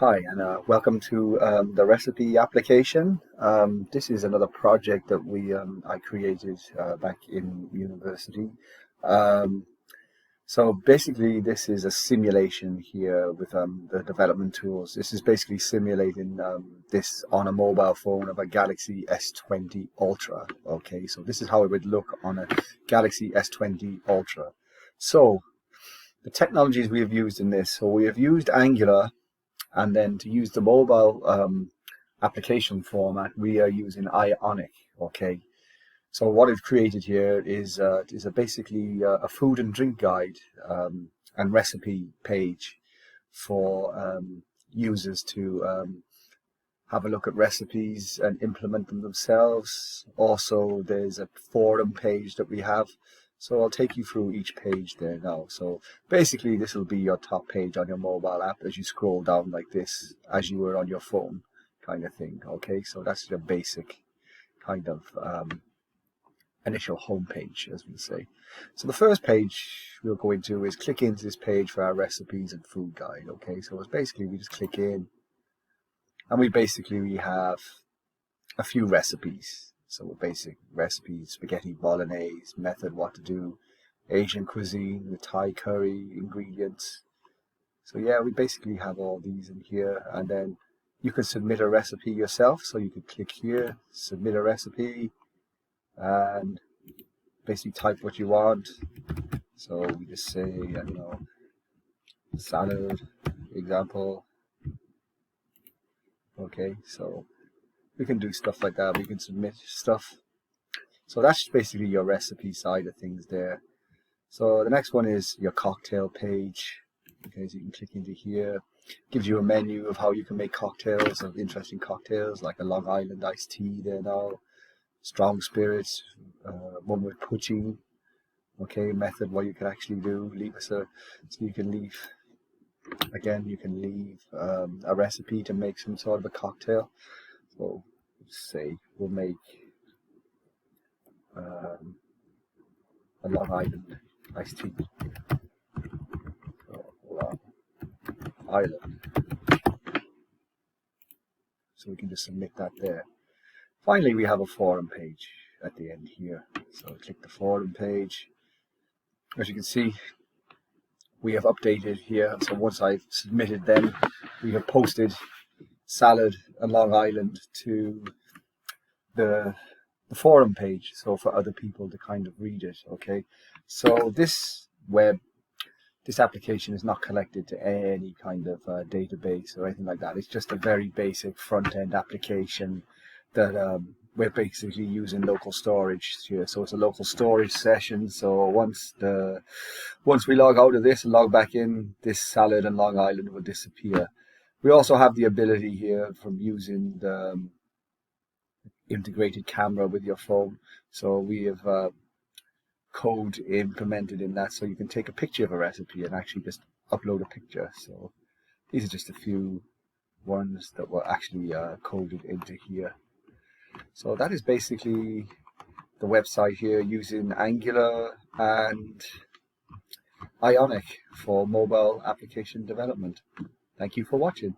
Hi, and welcome to the recipe application. This is another project that I created back in university. Um, so basically, this is a simulation here with the development tools. This is basically simulating this on a mobile phone of a Galaxy S20 Ultra. Okay, so this is how it would look on a Galaxy S20 Ultra. So the technologies we have used in this, so we have used Angular. And then to use the mobile application format, we are using Ionic. Okay. So what I've created here is basically a food and drink guide and recipe page for users to have a look at recipes and implement them themselves. Also, there's a forum page that we have. So I'll take you through each page there now. So basically this will be your top page on your mobile app as you scroll down like this, as you were on your phone kind of thing. Okay, so that's your basic kind of initial home page, as we say. So the first page we'll go into is click into this page for our recipes and food guide. Okay, so it's basically we just click in and we have a few recipes. So basic recipes: spaghetti bolognese, method, what to do, Asian cuisine, the Thai curry, ingredients. So yeah, we basically have all these in here, and then you can submit a recipe yourself. So you could click here, submit a recipe, and basically type what you want. So we just say, I don't know, salad, example. Okay, so we can do stuff like that. We can submit stuff. So that's basically your recipe side of things there. So the next one is your cocktail page. Okay, so you can click into here. Gives you a menu of how you can make cocktails, of interesting cocktails, like a Long Island iced tea there now. Strong spirits, one with poaching. Okay, method, what you can actually do. So you can leave, again, you can leave a recipe to make some sort of a cocktail. So say we'll make a Long Island iced tea. So, Long Island. So we can just submit that there. Finally, we have a forum page at the end here. So click the forum page. As you can see, we have updated here. So once I've submitted them, we have posted salad and Long Island to the forum page, so for other people to kind of read it. Okay, so this application is not connected to any kind of database or anything like that. It's just a very basic front-end application that we're basically using local storage here. So it's a local storage session. So once we log out of this and log back in, this salad and Long Island will disappear. We also have the ability here from using the integrated camera with your phone. So we have code implemented in that, so you can take a picture of a recipe and actually just upload a picture. So these are just a few ones that were actually coded into here. So that is basically the website here, using Angular and Ionic for mobile application development. Thank you for watching.